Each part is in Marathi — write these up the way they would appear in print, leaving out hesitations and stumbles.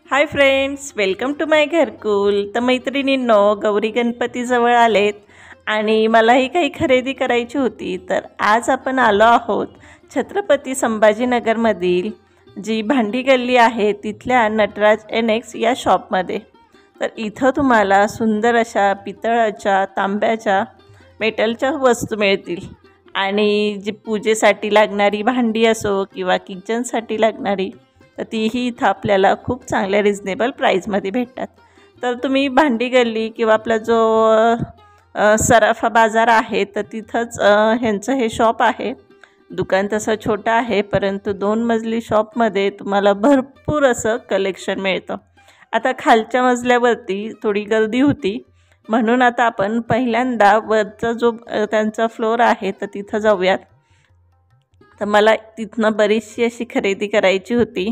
हाय फ्रेंड्स, वेलकम टू माय घरकुल. तर मैत्रिणींनो, गौरी गणपती जवळ आलेत आणि मलाही काही खरेदी करायची होती. तर आज आपण आलो आहोत छत्रपती संभाजीनगरमधील जी भांडी गल्ली आहे तिथल्या नटराज एनेक्स या शॉपमध्ये. तर इथं तुम्हाला सुंदर अशा पितळाच्या, तांब्याच्या, मेटलच्या वस्तू मिळतील आणि जी पूजेसाठी लागणारी भांडी असो किंवा किचनसाठी लागणारी, तर तीही इथं आपल्याला खूप चांगल्या रिजनेबल प्राईजमध्ये भेटतात. तर तुम्ही भांडी गल्ली किंवा आपला जो सराफा बाजार आहे तर तिथंच ह्यांचं हे शॉप आहे. दुकान तसं छोटं आहे, परंतु 2 मजली शॉपमध्ये तुम्हाला भरपूर असं कलेक्शन मिळतं. आता खालच्या मजल्यावरती थोडी गर्दी होती, म्हणून आता आपण पहिल्यांदा वरचा जो त्यांचा फ्लोअर आहे तर तिथं जाऊयात. तर मला तिथनं बरीचशी अशी खरेदी करायची होती,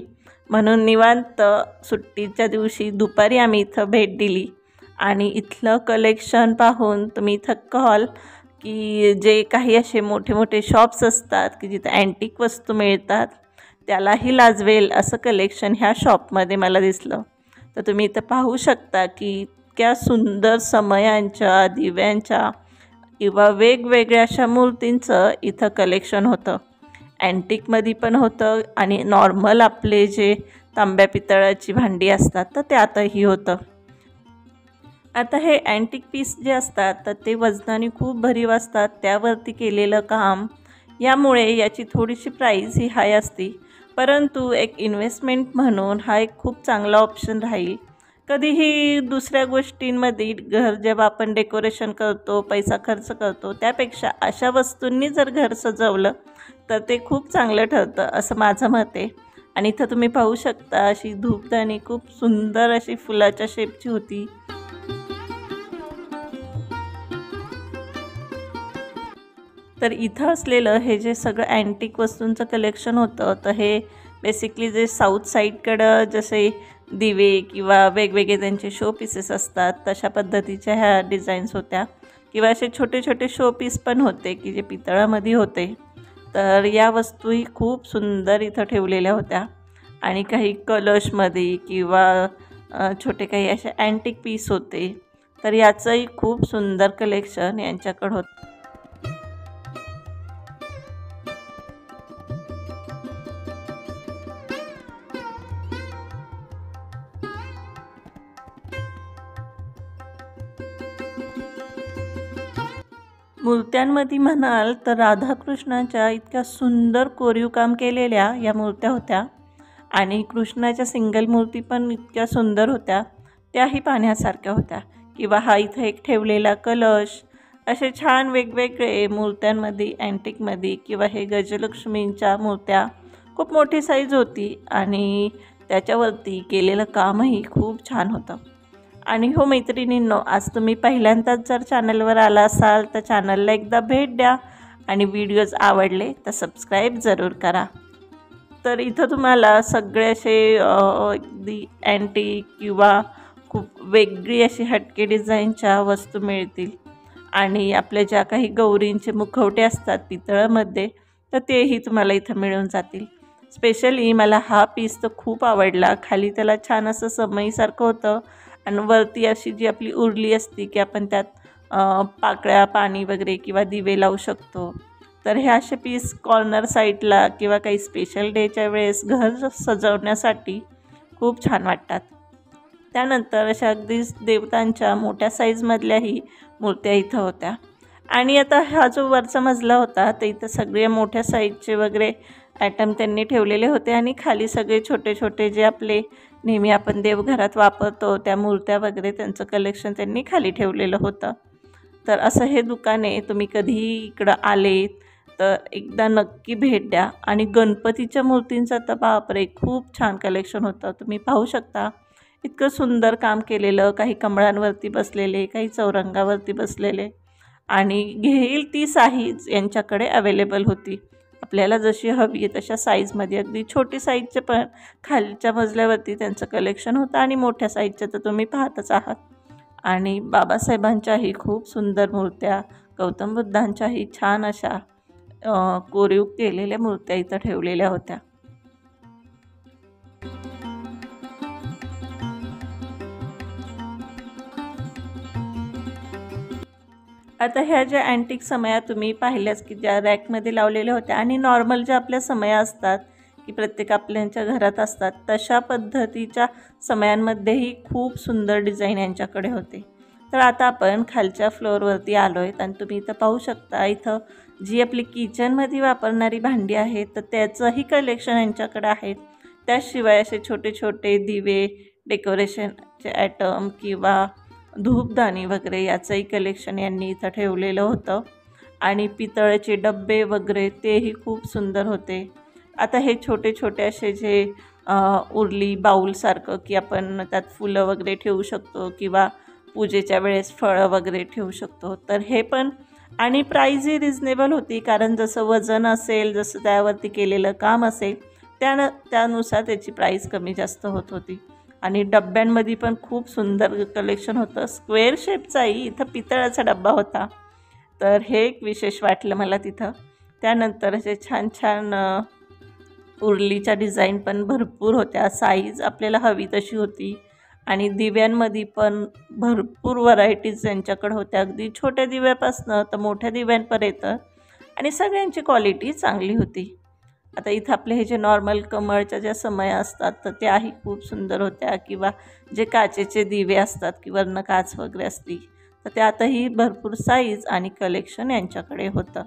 म्हणून निवांत सुट्टीच्या दिवशी दुपारी आम्ही इथं भेट दिली आणि इथलं कलेक्शन पाहून तुम्ही थक्क व्हाल की जे काही असे मोठे मोठे शॉप्स असतात की जिथं अँटिक वस्तू मिळतात त्यालाही लाजवेल असं कलेक्शन ह्या शॉपमध्ये मला दिसलं. तर तुम्ही इथं पाहू शकता की इतक्या सुंदर समयांच्या, दिव्यांच्या किंवा वेगवेगळ्या अशा मूर्तींचं इथं कलेक्शन होतं. अँटिकमध्ये पण होतं आणि नॉर्मल आपले जे तांब्या पितळाची भांडी असतात तर त्यातही होतं. आता हे अँटिक पीस जे असतात तर ते वजनाने खूप भरीव असतात, त्यावरती केलेलं काम, यामुळे याची थोडीशी प्राईस ही हाय असते. परंतु एक इन्व्हेस्टमेंट म्हणून हा एक खूप चांगला ऑप्शन राहील. कधीही दुसऱ्या गोष्टींमध्ये घर जेव्हा आपण डेकोरेशन करतो, पैसा खर्च करतो, त्यापेक्षा अशा वस्तूंनी जर घर सजवलं तर ते खूप चांगलं ठरतं असं माझं मत आहे. आणि इथं तुम्ही पाहू शकता अशी धूपदाणी खूप सुंदर अशी फुलाच्या शेपची होती. तर इथं असलेलं हे जे सगळं अँटिक वस्तूंचं कलेक्शन होतं तर हे बेसिकली जे साऊथ साईडकडं जसे दिवे किंवा वेगवेगळे त्यांचे शो पीसेस असतात तशा पद्धतीच्या ह्या डिझाईन्स होत्या, किंवा असे छोटे छोटे शो पीस पण होते की जे पितळामध्ये होते. तर या वस्तूही खूप सुंदर इथं ठेवलेल्या होत्या आणि काही कलशमध्ये किंवा छोटे काही असे अँटिक पीस होते. तर याचंही खूप सुंदर कलेक्शन यांच्याकडं होतं. मूर्त्यांमध्ये म्हणाल तर राधाकृष्णाच्या इतक्या सुंदर कोरीव काम केलेल्या या मूर्त्या होत्या आणि कृष्णाच्या सिंगल मूर्ती पण इतक्या सुंदर होत्या, त्याही पाहण्यासारख्या होत्या. किंवा हा इथं एक ठेवलेला कलश, असे छान वेगवेगळे मूर्त्यांमध्ये अँटिकमध्ये, किंवा हे गजलक्ष्मींच्या मूर्त्या खूप मोठी साईज होती आणि त्याच्यावरती केलेलं कामही खूप छान होतं. आणि हो मैत्रिणींनो, आज तुम्ही पहिल्यांदाच जर चॅनलवर आला असाल तर चॅनलला एकदा भेट द्या आणि व्हिडिओज आवडले तर सबस्क्राईब जरूर करा. तर इथं तुम्हाला सगळे असे अगदी अँटिक किंवा खूप वेगळी अशी हटके डिझाईनच्या वस्तू मिळतील आणि आपल्या ज्या काही गौरींचे मुखवटे असतात पितळामध्ये तर तेही तुम्हाला इथं मिळून जातील. स्पेशली मला हा पीस तर खूप आवडला. खाली त्याला छान असं समईसारखं होतं आणि वरती अशी जी आपली उरली असती की आपण त्यात पाकळ्या, पाणी वगैरे किंवा दिवे लावू शकतो. तर हे असे पीस कॉर्नर साईडला किंवा काही स्पेशल डेच्या वेळेस घर सजवण्यासाठी खूप छान वाटतात. त्यानंतर अशा अगदीच देवतांच्या मोठ्या साईजमधल्याही मूर्त्या इथं होत्या. आणि आता हा जो वरचा मजला होता तर इथं सगळे मोठ्या साईजचे वगैरे आयटम त्यांनी ठेवलेले होते आणि खाली सगळे छोटे छोटे जे आपले नेहमी आपण देवघरात वापरतो त्या मूर्त्या वगैरे त्यांचं कलेक्शन त्यांनी खाली ठेवलेलं होतं. तर असं हे दुकान आहे, तुम्ही कधीही इकडं आले तर एकदा नक्की भेट द्या. आणि गणपतीच्या मूर्तींचं तर बापरे खूप छान कलेक्शन होतं. तुम्ही पाहू शकता इतकं सुंदर काम केलेलं, काही कमळांवरती बसलेले, काही चौरंगावरती बसलेले, आणि घेईल ती साईज यांच्याकडे अवेलेबल होती. आपल्याला जशी हवी आहे तशा साईजमध्ये, अगदी छोटी साईजचे पण खालच्या मजल्यावरती त्यांचं कलेक्शन होतं आणि मोठ्या साईजच्या तर तुम्ही पाहतच आहात. आणि बाबासाहेबांच्याही खूप सुंदर मूर्त्या, गौतम बुद्धांच्याही छान अशा कोरीव केलेल्या मूर्त्या इथं ठेवलेल्या होत्या. आता ह्या ज्या अँटिक समया तुम्ही पाहिल्याच की ज्या रॅकमध्ये लावलेल्या होत्या आणि नॉर्मल ज्या आपल्या समया असतात की प्रत्येक आपल्याच्या घरात असतात तशा पद्धतीच्या समयांमध्येही खूप सुंदर डिझाईन यांच्याकडे होते। तर आता आपण खालच्या फ्लोअरवरती आलो आहेत आणि तुम्ही इथं पाहू शकता इथं जी आपली किचनमध्ये वापरणारी भांडी आहेत तर त्याचंही कलेक्शन यांच्याकडे आहेत। त्याशिवाय असे छोटे छोटे दिवे, डेकोरेशनचे ॲटम किंवा धूपदाणी वगैरे याचंही कलेक्शन यांनी इथं ठेवलेलं होतं आणि पितळेचे डब्बे वगैरे तेही खूप सुंदर होते। आता हे छोटे छोटे असे जे उरली बाऊलसारखं की आपण त्यात फुलं वगैरे ठेवू शकतो किंवा पूजेच्या वेळेस फळं वगैरे ठेवू शकतो, तर हे पण आणि प्राईजही रिजनेबल होती कारण जसं वजन असेल जसं त्यावरती केलेलं काम असेल त्यानुसार त्याची प्राईस कमी जास्त होत होती। आणि डब्यांमध्ये पण खूप सुंदर कलेक्शन होतं, स्क्वेअर शेपचाही इथं पितळाचा डब्बा होता, तर हे एक विशेष वाटलं मला तिथं। त्यानंतर असे छान छान उरलीच्या डिझाईन पण भरपूर होत्या, साईज आपल्याला हवी तशी होती आणि दिव्यांमध्ये पण भरपूर व्हरायटीज यांच्याकडे होत्या, अगदी छोट्या दिव्यापासनं तर मोठ्या दिव्यांपर्यंत आणि सगळ्यांची क्वालिटी चांगली होती। आता इथं आपले हे जे नॉर्मल कमळच्या ज्या समया असतात तर त्याही खूप सुंदर होत्या किंवा जे काचेचे दिवे असतात किंवा वरनं काच वगैरे असती तर त्यातही भरपूर साईज आणि कलेक्शन यांच्याकडे होतं।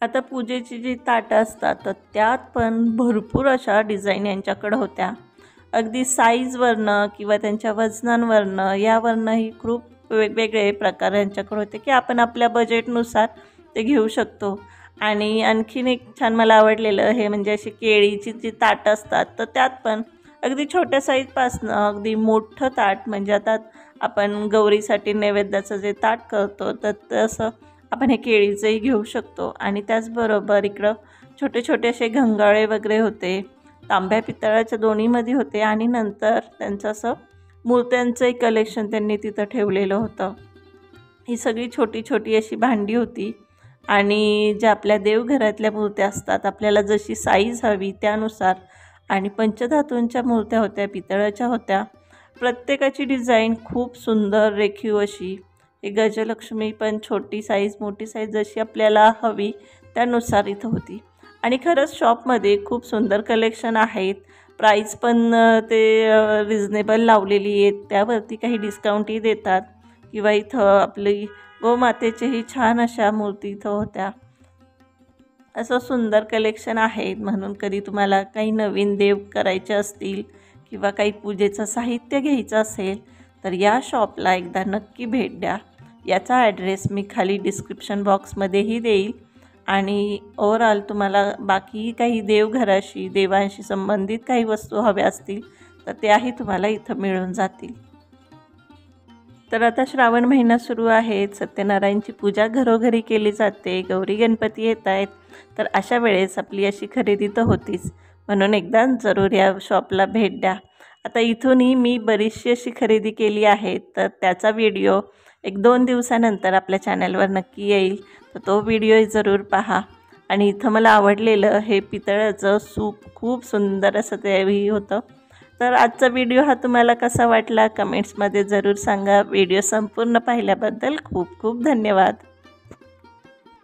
आता पूजेची जी ताटं असतात तर त्यात पण भरपूर अशा डिझाईन यांच्याकडं होत्या, अगदी साईजवरनं किंवा त्यांच्या वजनांवरनं यावरनंही खूप वेगवेगळे प्रकार यांच्याकडे होते की आपण आपल्या बजेटनुसार ते घेऊ शकतो। आणि आणखीन एक छान मला आवडलेलं हे म्हणजे अशी केळीची जी ताटं असतात तर त्यात पण अगदी छोट्या साईजपासनं अगदी मोठं ताट म्हणजे आता आपण गौरीसाठी नैवेद्याचं जे ताट करतो तर तसं आपण हे केळीचंही घेऊ शकतो। आणि त्याचबरोबर इकडं छोटे छोटे असे घंगाळे वगैरे होते, तांब्या पितळाच्या दोन्हीमध्ये होते आणि नंतर त्यांचं असं मूर्त्यांचंही कलेक्शन त्यांनी तिथं ठेवलेलं होतं। ही सगळी छोटी छोटी अशी भांडी होती आणि ज्या आपल्या देवघरातल्या मूर्त्या असतात आपल्याला जशी साईज हवी त्यानुसार आणि पंचधातूंच्या मूर्त्या होत्या, पितळाच्या होत्या, प्रत्येकाची डिझाईन खूप सुंदर रेखीव अशी। हे गजलक्ष्मी पण छोटी साईज मोठी साईज जशी आपल्याला हवी त्यानुसार इथं होती आणि खरंच शॉपमध्ये खूप सुंदर कलेक्शन आहेत, प्राईस पण ते रिजनेबल लावलेली आहेत, त्यावरती काही डिस्काउंटही देतात किंवा इथं आपली गोमातेचेही छान अशा मूर्ती इथं होत्या। असं सुंदर कलेक्शन आहे, म्हणून कधी तुम्हाला काही नवीन देव करायचे असतील किंवा काही पूजेचं साहित्य घ्यायचं असेल तर या शॉपला एकदा नक्की भेट द्या। याचा ॲड्रेस मी खाली डिस्क्रिप्शन बॉक्समध्येही देईल आणि ओव्हरऑल तुम्हाला बाकी काही देवघराशी देवांशी संबंधित काही वस्तू हव्या असतील तर त्याही तुम्हाला इथं मिळून जातील। तर आता श्रावण महिना सुरू आहे, सत्यनारायणची पूजा घरोघरी केली जाते, गौरी गणपती येत आहेत, तर अशा वेळेस आपली अशी खरेदी तर होतीच, म्हणून एकदा जरूर या शॉपला भेट द्या। आता इथूनही मी बरीचशी अशी खरेदी केली आहे तर त्याचा व्हिडिओ 1-2 दिवसानंतर आपल्या चॅनलवर नक्की येईल, तर तो व्हिडिओ जरूर पहा। आणि इथं मला आवडलेलं हे पितळाचं सूप खूप सुंदर असं तेही होतं। तर आजचा व्हिडिओ हा तुम्हाला कसा वाटला कमेंट्समध्ये जरूर सांगा। व्हिडिओ संपूर्ण पाहिल्याबद्दल खूप खूप धन्यवाद।